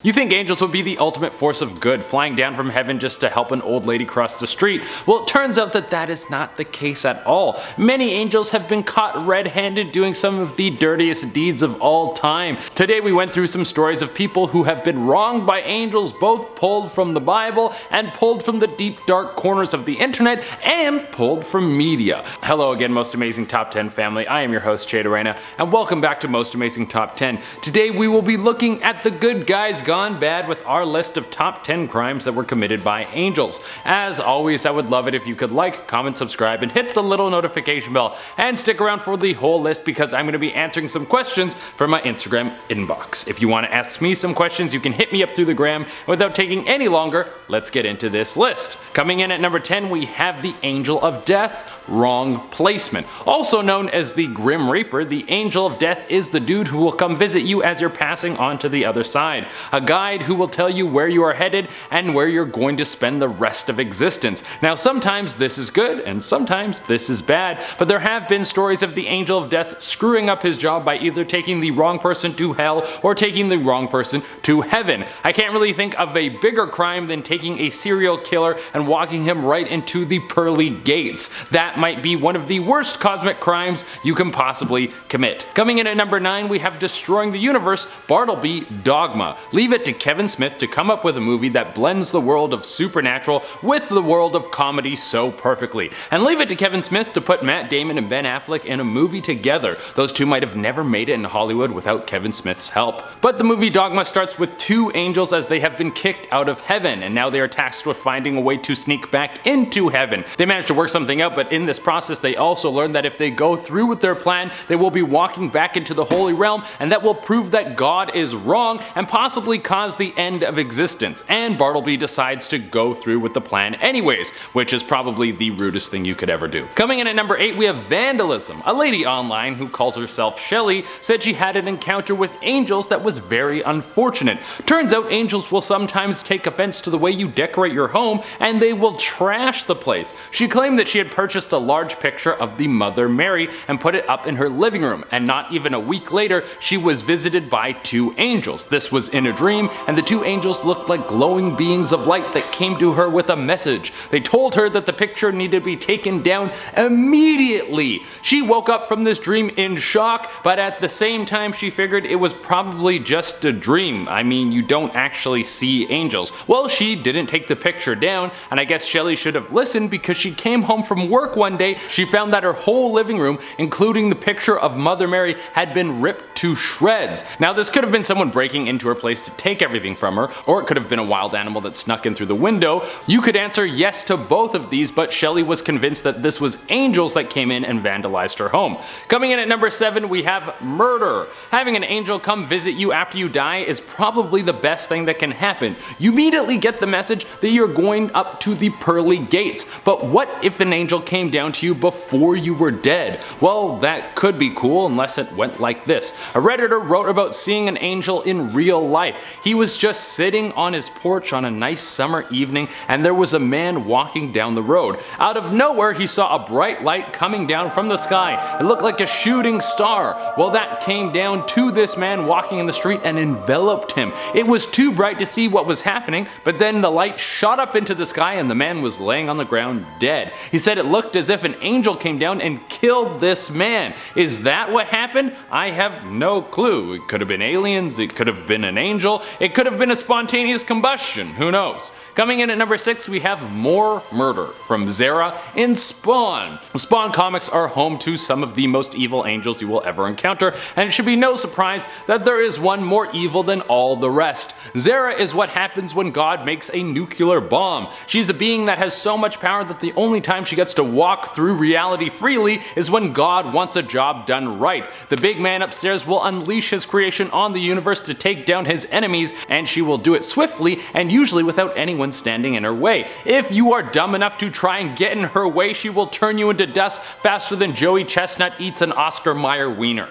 You think angels would be the ultimate force of good, flying down from heaven just to help an old lady cross the street? Well, it turns out that that is not the case at all. Many angels have been caught red-handed doing some of the dirtiest deeds of all time. Today we went through some stories of people who have been wronged by angels, both pulled from the Bible and pulled from the deep dark corners of the internet and pulled from media. Hello again, Most Amazing Top 10 family. I am your host, Jay Arena, and welcome back to Most Amazing Top 10. Today we will be looking at the good guys gone bad with our list of top 10 crimes that were committed by angels. As always, I would love it if you could like, comment, subscribe, and hit the little notification bell, and stick around for the whole list because I'm going to be answering some questions from my Instagram inbox. If you want to ask me some questions, you can hit me up through the gram. Without taking any longer, let's get into this list. Coming in at number 10, we have the Angel of Death. Wrong placement. Also known as the Grim Reaper, the Angel of Death is the dude who will come visit you as you're passing on to the other side. A guide who will tell you where you are headed and where you're going to spend the rest of existence. Now sometimes this is good and sometimes this is bad, but there have been stories of the Angel of Death screwing up his job by either taking the wrong person to hell or taking the wrong person to heaven. I can't really think of a bigger crime than taking a serial killer and walking him right into the pearly gates. That might be one of the worst cosmic crimes you can possibly commit. Coming in at number 9, we have Destroying the Universe, Bartleby, Dogma. Leave it to Kevin Smith to come up with a movie that blends the world of supernatural with the world of comedy so perfectly. And leave it to Kevin Smith to put Matt Damon and Ben Affleck in a movie together. Those two might have never made it in Hollywood without Kevin Smith's help. But the movie Dogma starts with two angels as they have been kicked out of heaven, and now they are tasked with finding a way to sneak back into heaven. They manage to work something out, but in this process they also learn that if they go through with their plan, they will be walking back into the Holy Realm, and that will prove that God is wrong and possibly cause the end of existence. And Bartleby decides to go through with the plan anyways, which is probably the rudest thing you could ever do. Coming in at number 8, we have Vandalism. A lady online who calls herself Shelly said she had an encounter with angels that was very unfortunate. Turns out angels will sometimes take offense to the way you decorate your home, and they will trash the place. She claimed that she had purchased a large picture of the Mother Mary and put it up in her living room, and not even a week later she was visited by two angels. This was in a dream, and the two angels looked like glowing beings of light that came to her with a message. They told her that the picture needed to be taken down immediately. She woke up from this dream in shock, but at the same time she figured it was probably just a dream. I mean, you don't actually see angels. Well, she didn't take the picture down, and I guess Shelly should have listened because she came home from work one day. She found that her whole living room, including the picture of Mother Mary, had been ripped to shreds. Now this could have been someone breaking into her place to take everything from her, or it could have been a wild animal that snuck in through the window. You could answer yes to both of these, but Shelly was convinced that this was angels that came in and vandalized her home. Coming in at number 7, we have murder. Having an angel come visit you after you die is probably the best thing that can happen. You immediately get the message that you're going up to the pearly gates, but what if an angel came down to you before you were dead? Well, that could be cool unless it went like this. A Redditor wrote about seeing an angel in real life. He was just sitting on his porch on a nice summer evening, and there was a man walking down the road. Out of nowhere he saw a bright light coming down from the sky. It looked like a shooting star. Well, that came down to this man walking in the street and enveloped him. It was too bright to see what was happening, but then the light shot up into the sky and the man was laying on the ground dead. He said it looked as if an angel came down and killed this man. Is that what happened? I have no clue. It could have been aliens, it could have been an angel, it could have been a spontaneous combustion, who knows. Coming in at number 6, we have more murder from ZERA in Spawn. Spawn comics are home to some of the most evil angels you will ever encounter, and it should be no surprise that there is one more evil than all the rest. ZERA is what happens when God makes a nuclear bomb. She's a being that has so much power that the only time she gets to walk through reality freely is when God wants a job done right. The big man upstairs will unleash his creation on the universe to take down his enemies, and she will do it swiftly and usually without anyone standing in her way. If you are dumb enough to try and get in her way, she will turn you into dust faster than Joey Chestnut eats an Oscar Mayer wiener.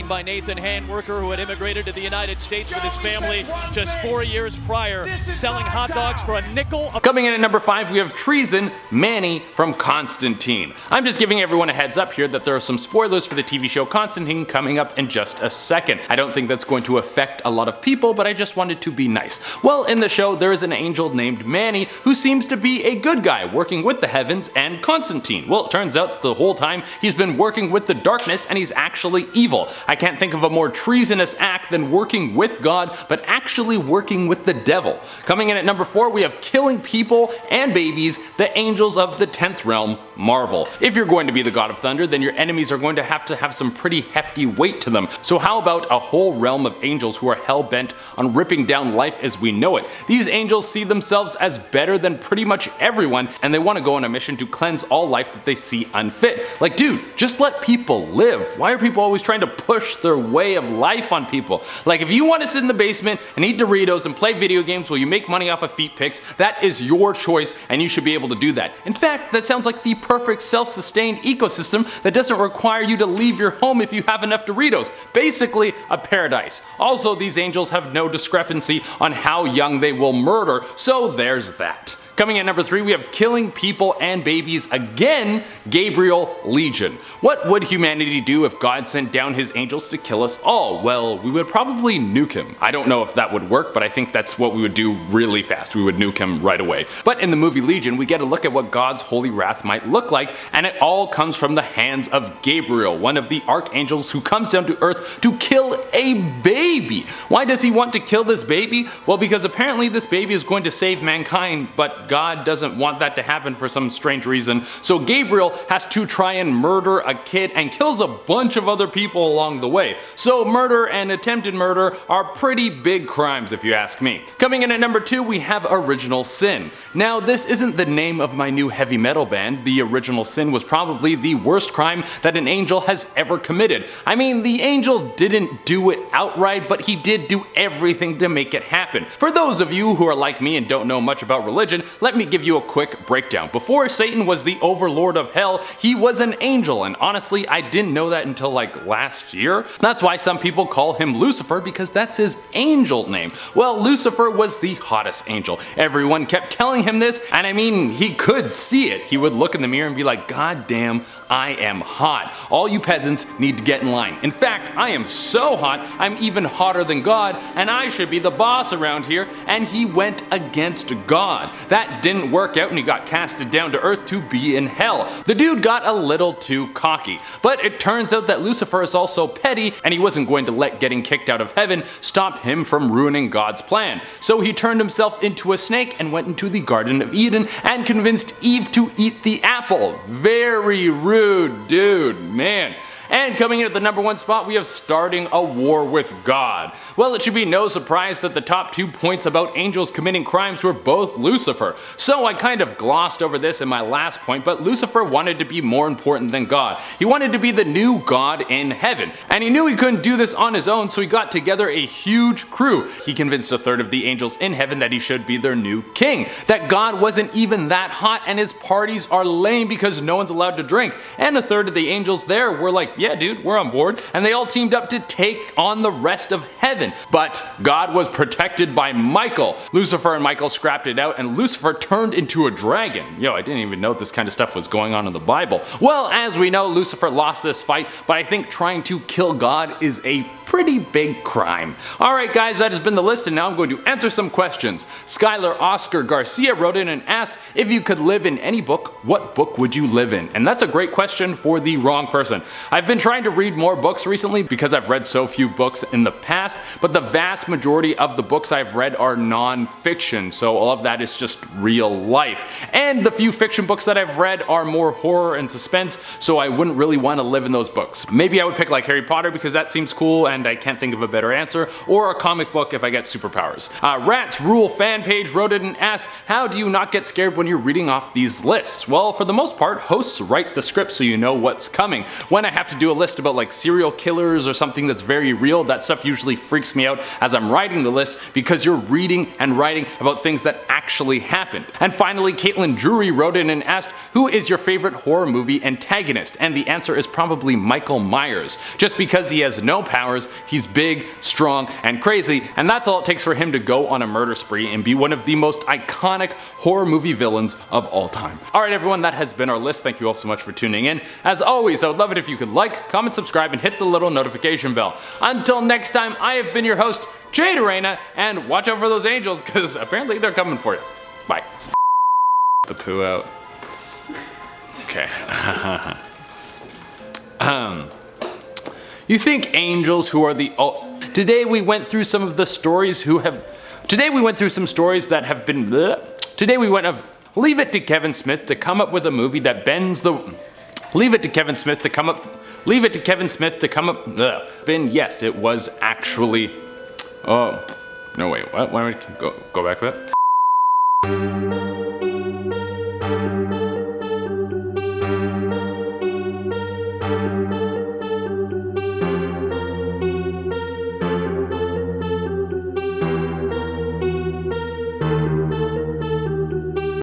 By Nathan Handworker, who had immigrated to the United States with his family just 4 years prior, selling hot dogs for a nickel. Coming in at number 5, we have Treason, MANNY from Constantine. I'm just giving everyone a heads up here that there are some spoilers for the TV show Constantine coming up in just a second. I don't think that's going to affect a lot of people, but I just wanted to be nice. Well, in the show, there is an angel named Manny who seems to be a good guy working with the heavens and Constantine. Well, it turns out that the whole time he's been working with the darkness and he's actually evil. I can't think of a more treasonous act than working with God, but actually working with the devil. Coming in at number 4, we have killing people and babies, the angels of the 10th realm, Marvel. If you're going to be the god of thunder, then your enemies are going to have some pretty hefty weight to them. So how about a whole realm of angels who are hell-bent on ripping down life as we know it? These angels see themselves as better than pretty much everyone, and they want to go on a mission to cleanse all life that they see unfit. Like, dude, just let people live. Why are people always trying to push their way of life on people? Like, if you want to sit in the basement and eat Doritos and play video games while you make money off of feet pics, that is your choice and you should be able to do that. In fact, that sounds like the perfect self-sustained ecosystem that doesn't require you to leave your home if you have enough Doritos. Basically, a paradise. Also, these angels have no discrepancy on how young they will murder, so there's that. Coming at number 3, we have killing people and babies again, Gabriel Legion. What would humanity do if God sent down his angels to kill us all? Well, we would probably nuke him. I don't know if that would work, but I think that's what we would do really fast. We would nuke him right away. But in the movie Legion, we get a look at what God's holy wrath might look like, and it all comes from the hands of Gabriel, one of the archangels who comes down to earth to kill a baby. Why does he want to kill this baby? Well, because apparently this baby is going to save mankind, but God doesn't want that to happen for some strange reason, so Gabriel has to try and murder a kid and kills a bunch of other people along the way. So murder and attempted murder are pretty big crimes if you ask me. Coming in at number 2, we have Original Sin. Now, this isn't the name of my new heavy metal band. The Original Sin was probably the worst crime that an angel has ever committed. I mean, the angel didn't do it outright, but he did do everything to make it happen. For those of you who are like me and don't know much about religion, let me give you a quick breakdown. Before Satan was the overlord of hell, he was an angel, and honestly, I didn't know that until like last year. That's why some people call him Lucifer, because that's his angel name. Well, Lucifer was the hottest angel. Everyone kept telling him this, and I mean, he could see it. He would look in the mirror and be like, God damn, I am hot. All you peasants need to get in line. In fact, I am so hot, I'm even hotter than God, and I should be the boss around here, and he went against God. That didn't work out and he got casted down to earth to be in hell. The dude got a little too cocky, but it turns out that Lucifer is also petty and he wasn't going to let getting kicked out of heaven stop him from ruining God's plan. So he turned himself into a snake and went into the Garden of Eden and convinced Eve to eat the apple. Very rude dude, man. And coming in at the number 1 spot, we have starting a war with God. Well, it should be no surprise that the top 2 points about angels committing crimes were both Lucifer. So I kind of glossed over this in my last point, but Lucifer wanted to be more important than God. He wanted to be the new God in heaven. And he knew he couldn't do this on his own, so he got together a huge crew. He convinced a third of the angels in heaven that he should be their new king. That God wasn't even that hot and his parties are lame because no one's allowed to drink. And a third of the angels there were like, yeah dude, we're on board, and they all teamed up to take on the rest of heaven. But God was protected by Michael. Lucifer and Michael scrapped it out and Lucifer turned into a dragon. Yo, I didn't even know this kind of stuff was going on in the Bible. Well, as we know, Lucifer lost this fight, but I think trying to kill God is a pretty big crime. Alright guys, that has been the list and now I'm going to answer some questions. Skylar Oscar Garcia wrote in and asked, if you could live in any book, what book would you live in? And that's a great question for the wrong person. I've been trying to read more books recently because I've read so few books in the past, but the vast majority of the books I've read are non-fiction, so all of that is just real life. And the few fiction books that I've read are more horror and suspense, so I wouldn't really want to live in those books. Maybe I would pick like Harry Potter because that seems cool and I can't think of a better answer, or a comic book if I get superpowers. Rats Rule fan page wrote it and asked, how do you not get scared when you're reading off these lists? Well, for the most part, hosts write the script so you know what's coming. When I have to do a list about like serial killers or something that's very real, that stuff usually freaks me out as I'm writing the list because you're reading and writing about things that actually happened. And finally, Caitlin Drury wrote in and asked, who is your favorite horror movie antagonist? And the answer is probably Michael Myers. Just because he has no powers, he's big, strong, and crazy, and that's all it takes for him to go on a murder spree and be one of the most iconic horror movie villains of all time. Alright everyone, that has been our list. Thank you all so much for tuning in. As always, I would love it if you could like, comment, subscribe, and hit the little notification bell. Until next time, I have been your host, Jade Arena, and watch out for those angels, because apparently they're coming for you. Bye. The poo out. Okay. You think angels who are the Today we went through some of the stories Today we went through some stories that have been Today we went of leave it to Kevin Smith to come up with a movie that bends the Leave it to Kevin Smith to come up yes, it was actually no wait, what? Why don't we go back a bit?